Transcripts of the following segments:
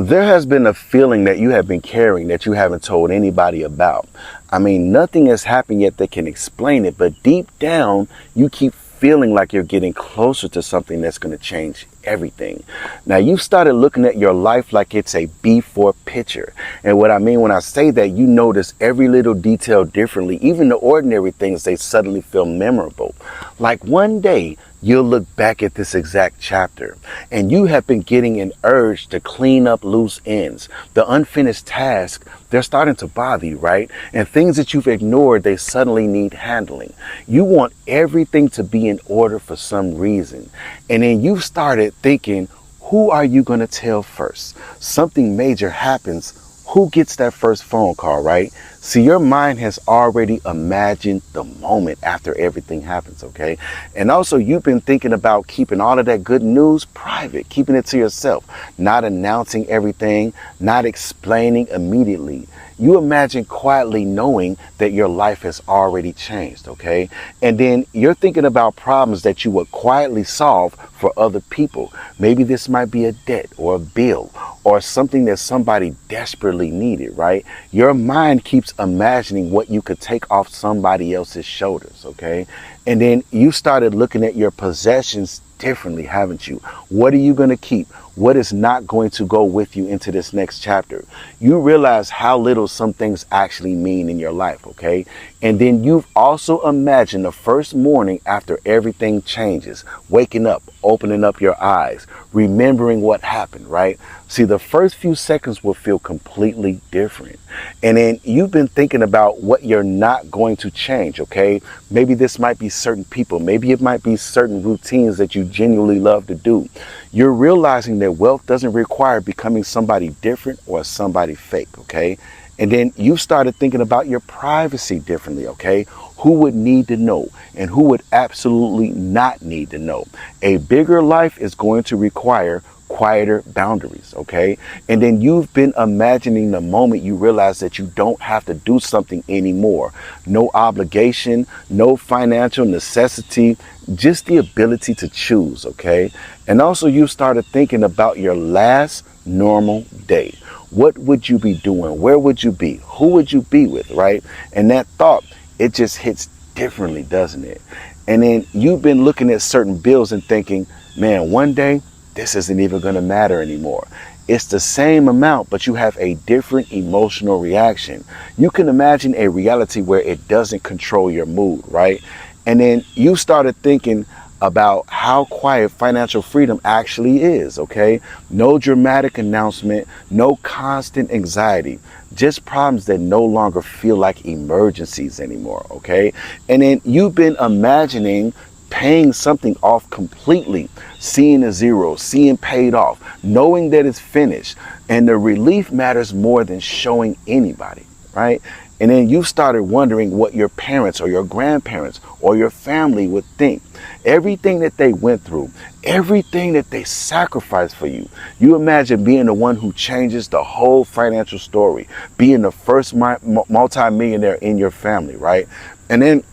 There has been a feeling that you have been carrying that you haven't told anybody about. I mean, nothing has happened yet that can explain it, but deep down, you keep feeling like you're getting closer to something that's going to change everything. Now, you've started looking at your life like it's a before picture. And what I mean when I say that, you notice every little detail differently. Even the ordinary things, they suddenly feel memorable. Like one day, you'll look back at this exact chapter and you have been getting an urge to clean up loose ends. The unfinished tasks, they're starting to bother you, right? And things that you've ignored, they suddenly need handling. You want everything to be in order for some reason. And then you've started thinking, who are you going to tell first? Something major happens. Who gets that first phone call, right? See, your mind has already imagined the moment after everything happens, okay? And also, you've been thinking about keeping all of that good news private, keeping it to yourself, not announcing everything, not explaining immediately. You imagine quietly knowing that your life has already changed, okay? And then you're thinking about problems that you would quietly solve for other people. Maybe this might be a debt or a bill or something that somebody desperately needed, right? Your mind keeps imagining what you could take off somebody else's shoulders, okay? And then you started looking at your possessions differently, haven't you? What are you going to keep? What is not going to go with you into this next chapter? You realize how little some things actually mean in your life, okay? And then you've also imagined the first morning after everything changes, waking up, opening up your eyes, remembering what happened, right? See, the first few seconds will feel completely different. And then you've been thinking about what you're not going to change, okay? Maybe this might be certain people. Maybe it might be certain routines that you genuinely love to do. You're realizing that wealth doesn't require becoming somebody different or somebody fake, okay? And then you started thinking about your privacy differently, okay? Who would need to know and who would absolutely not need to know? A bigger life is going to require quieter boundaries, okay? And then you've been imagining the moment you realize that you don't have to do something anymore. No obligation, no financial necessity, just the ability to choose, okay? And also you started thinking about your last normal day. What would you be doing? Where would you be? Who would you be with, right? And that thought, it just hits differently, doesn't it? And then you've been looking at certain bills and thinking, man, one day, this isn't even going to matter anymore. It's the same amount, but you have a different emotional reaction. You can imagine a reality where it doesn't control your mood, right? And then you started thinking about how quiet financial freedom actually is, okay? No dramatic announcement, no constant anxiety, just problems that no longer feel like emergencies anymore, okay? And then you've been imagining paying something off completely, seeing a zero, seeing paid off, knowing that it's finished. And the relief matters more than showing anybody, right? And then you started wondering what your parents or your grandparents or your family would think. Everything that they went through, everything that they sacrificed for you. You imagine being the one who changes the whole financial story, being the first multi-millionaire in your family, right? And then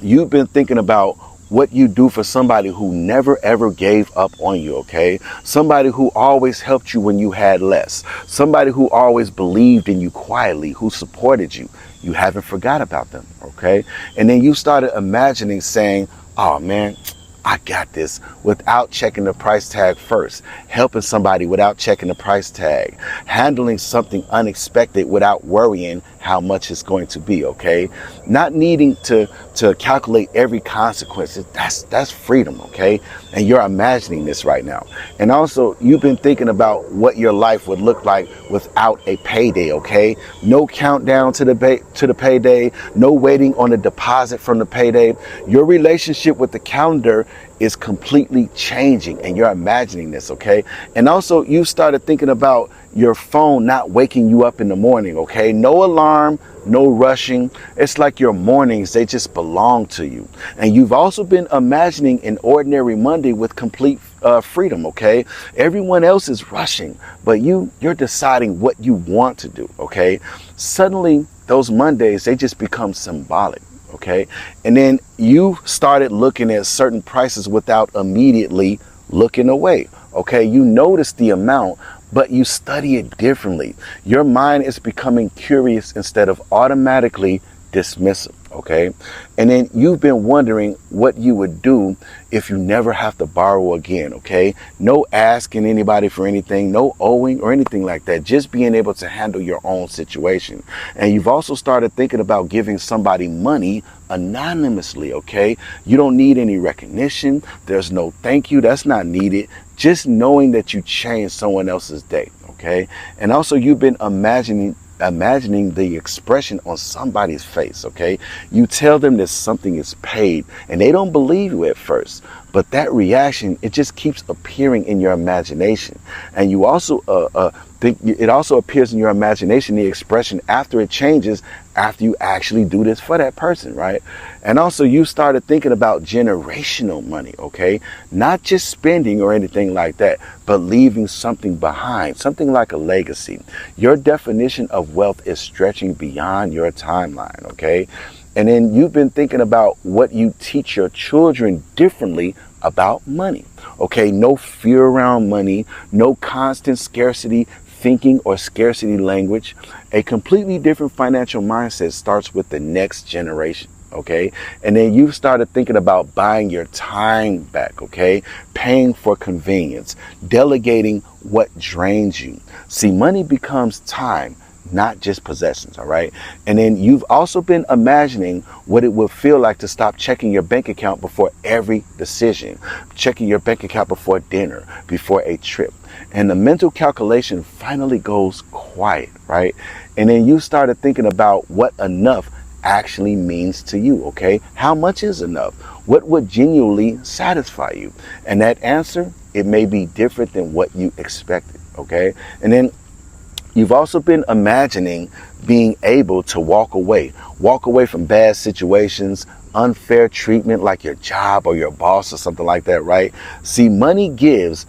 you've been thinking about what you do for somebody who never ever gave up on you, okay? Somebody who always helped you when you had less. Somebody who always believed in you quietly, who supported you. You haven't forgot about them, okay? And then you started imagining saying, oh man, I got this, without checking the price tag first, helping somebody without checking the price tag, handling something unexpected without worrying how much it's going to be, okay? Not needing to calculate every consequence. That's freedom, okay? And you're imagining this right now. And also, you've been thinking about what your life would look like without a payday, okay? No countdown to the payday, no waiting on a deposit from the payday. Your relationship with the calendar is completely changing, and you're imagining this, okay? And also, you started thinking about your phone not waking you up in the morning, okay? No alarm, no rushing. It's like your mornings, they just belong to you. And you've also been imagining an ordinary Monday with complete freedom, okay? Everyone else is rushing, but you're deciding what you want to do, okay? Suddenly, those Mondays, they just become symbolic. Okay. And then you started looking at certain prices without immediately looking away. Okay. You noticed the amount, but you study it differently. Your mind is becoming curious instead of automatically dismissive, okay? And then you've been wondering what you would do if you never have to borrow again, okay? No asking anybody for anything, no owing or anything like that, just being able to handle your own situation. And you've also started thinking about giving somebody money anonymously, okay? You don't need any recognition. There's no thank you. That's not needed. Just knowing that you changed someone else's day, okay? And also you've been imagining the expression on somebody's face, okay? You tell them that something is paid and they don't believe you at first, but that reaction, it just keeps appearing in your imagination. And you also think it also appears in your imagination, the expression after it changes, after you actually do this for that person, right? And also you started thinking about generational money, okay? Not just spending or anything like that, but leaving something behind, something like a legacy. Your definition of wealth is stretching beyond your timeline, okay? And then you've been thinking about what you teach your children differently about money, okay? No fear around money, no constant scarcity thinking or scarcity language. A completely different financial mindset starts with the next generation, okay? And then you started thinking about buying your time back, okay? Paying for convenience, delegating what drains you. See, money becomes time, not just possessions, all right? And then you've also been imagining what it would feel like to stop checking your bank account before every decision, checking your bank account before dinner, before a trip. And the mental calculation finally goes quiet, right? And then you started thinking about what enough actually means to you, okay? How much is enough? What would genuinely satisfy you? And that answer, it may be different than what you expected, okay? And then you've also been imagining being able to walk away from bad situations, unfair treatment like your job or your boss or something like that, right? See, money gives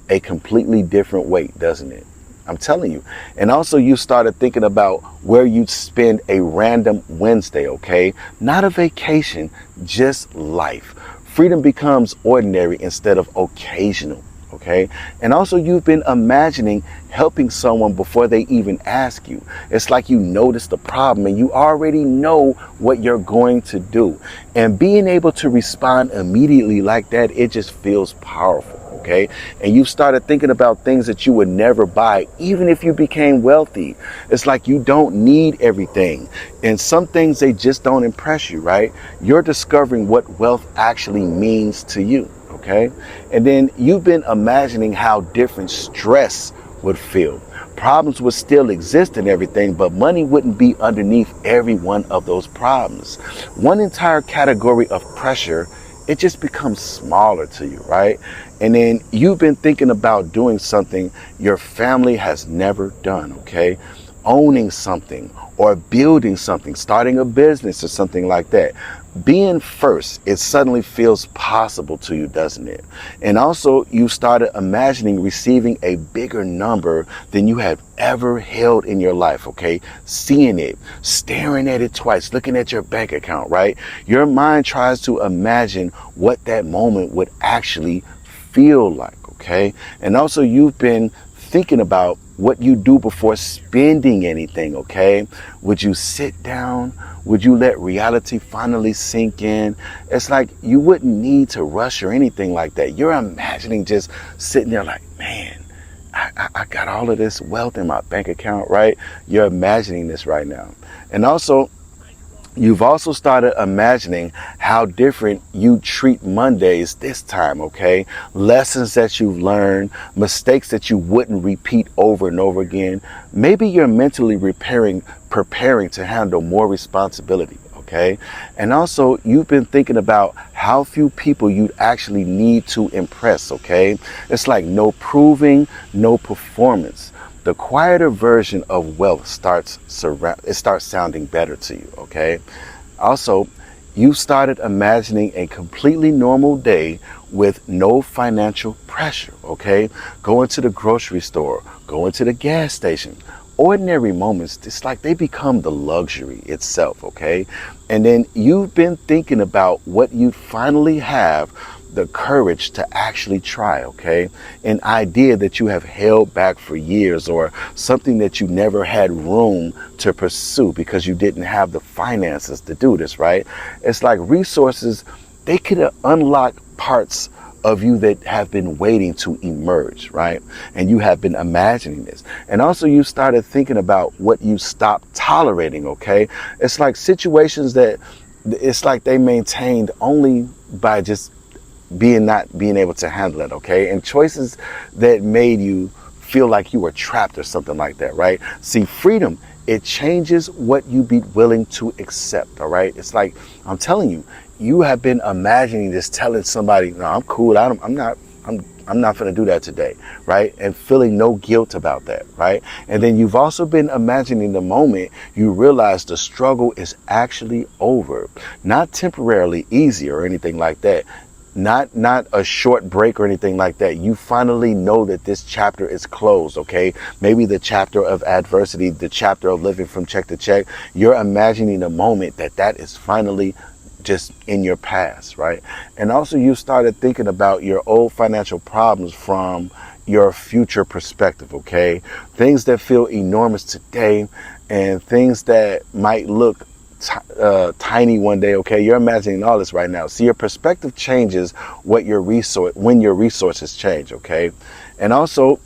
a completely different weight, doesn't it? I'm telling you. And also you started thinking about where you'd spend a random Wednesday, okay? Not a vacation, just life. Freedom becomes ordinary instead of occasional. Okay. And also you've been imagining helping someone before they even ask you. It's like you notice the problem and you already know what you're going to do. And being able to respond immediately like that, it just feels powerful. Okay. And you started thinking about things that you would never buy, even if you became wealthy. It's like you don't need everything. And some things, they just don't impress you, right? You're discovering what wealth actually means to you. Okay. And then you've been imagining how different stress would feel. Problems would still exist and everything, but money wouldn't be underneath every one of those problems. One entire category of pressure, it just becomes smaller to you, right? And then you've been thinking about doing something your family has never done, okay? Owning something or building something, starting a business or something like that. Being first, it suddenly feels possible to you, doesn't it? And also you started imagining receiving a bigger number than you had ever held in your life, okay? Seeing it, staring at it twice, looking at your bank account, right? Your mind tries to imagine what that moment would actually feel like, okay? And also you've been thinking about what you do before spending anything, okay? Would you sit down? Would you let reality finally sink in? It's like you wouldn't need to rush or anything like that. You're imagining just sitting there like, man, I got all of this wealth in my bank account, right? You're imagining this right now. And also, you've also started imagining how different you treat Mondays this time, okay? Lessons that you've learned, mistakes that you wouldn't repeat over and over again. Maybe you're mentally preparing to handle more responsibility, okay? And also, you've been thinking about how few people you'd actually need to impress, okay? It's like no proving, no performance. The quieter version of wealth starts sounding better to you, okay? Also, you started imagining a completely normal day with no financial pressure, okay? Going to the grocery store, going to the gas station. Ordinary moments, it's like they become the luxury itself, okay? And then you've been thinking about what you'd finally have the courage to actually try, okay? An idea that you have held back for years, or something that you never had room to pursue because you didn't have the finances to do this, right? It's like resources, they could unlock parts of you that have been waiting to emerge, right? And you have been imagining this. And also you started thinking about what you stopped tolerating, okay? It's like situations that it's like they maintained only by just not being able to handle it, okay? And choices that made you feel like you were trapped or something like that, right? See, freedom, it changes what you be willing to accept, all right? It's like, I'm telling you, you have been imagining this, telling somebody, no, I'm cool, I'm not going to do that today, right? And feeling no guilt about that, right? And then you've also been imagining the moment you realize the struggle is actually over, not temporarily easy or anything like that. Not a short break or anything like that. You finally know that this chapter is closed, okay? Maybe the chapter of adversity, the chapter of living from check to check. You're imagining the moment that is finally just in your past, right? And also you started thinking about your old financial problems from your future perspective, okay? Things that feel enormous today and things that might look tiny one day, okay? You're imagining all this right now. See, your perspective changes when your resources change, okay? And also,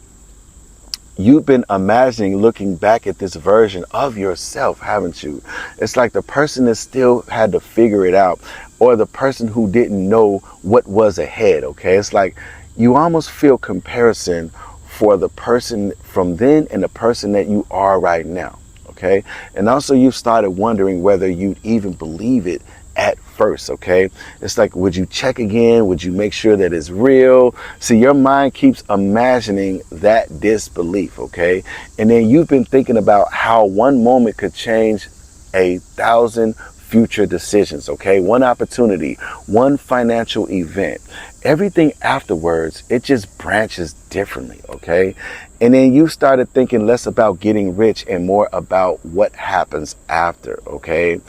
you've been imagining looking back at this version of yourself, haven't you? It's like the person that still had to figure it out, or the person who didn't know what was ahead, okay? It's like you almost feel comparison for the person from then and the person that you are right now, okay? And also you've started wondering whether you'd even believe it at first, okay? It's like, would you check again? Would you make sure that it's real? See, your mind keeps imagining that disbelief, okay? And then you've been thinking about how one moment could change 1,000 future decisions, okay? One opportunity, one financial event. Everything afterwards, it just branches differently, okay? And then you started thinking less about getting rich and more about what happens after, okay?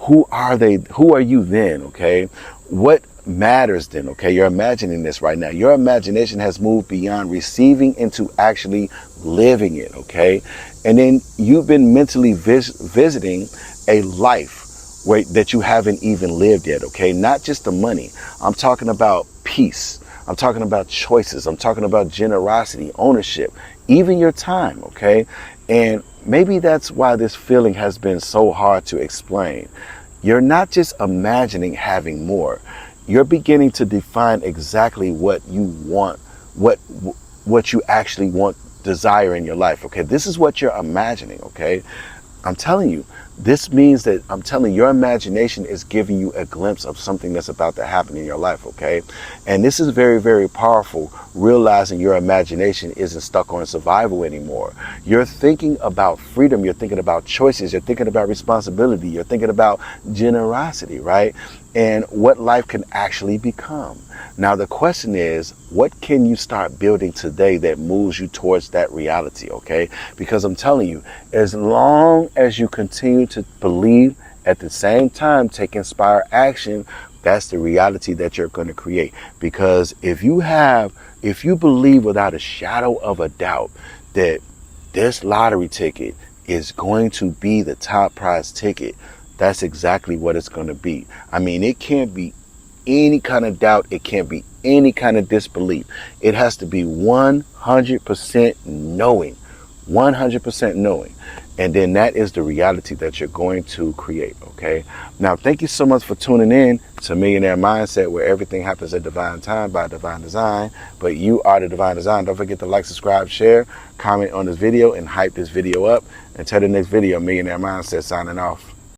Who are they? Who are you then? Okay. What matters then? Okay. You're imagining this right now. Your imagination has moved beyond receiving into actually living it. Okay. And then you've been mentally visiting a life that you haven't even lived yet. Okay. Not just the money. I'm talking about peace. I'm talking about choices. I'm talking about generosity, ownership, even your time. Okay. And maybe that's why this feeling has been so hard to explain. You're not just imagining having more. You're beginning to define exactly what you want, what you actually want, desire in your life. Okay, this is what you're imagining. Okay, I'm telling you, this means that your imagination is giving you a glimpse of something that's about to happen in your life, okay? And this is very, very powerful, realizing your imagination isn't stuck on survival anymore. You're thinking about freedom, you're thinking about choices, you're thinking about responsibility, you're thinking about generosity, right? And what life can actually become. Now the question is, what can you start building today that moves you towards that reality, okay? Because I'm telling you, as long as you continue to believe, at the same time take inspired action, that's the reality that you're going to create. Because if you believe without a shadow of a doubt that this lottery ticket is going to be the top prize ticket, that's exactly what it's going to be. I mean, it can't be any kind of doubt. It can't be any kind of disbelief. It has to be 100% knowing. 100% knowing. And then that is the reality that you're going to create, okay? Now, thank you so much for tuning in to Millionaire Mindset, where everything happens at divine time by divine design. But you are the divine design. Don't forget to like, subscribe, share, comment on this video, and hype this video up. Until the next video, Millionaire Mindset signing off.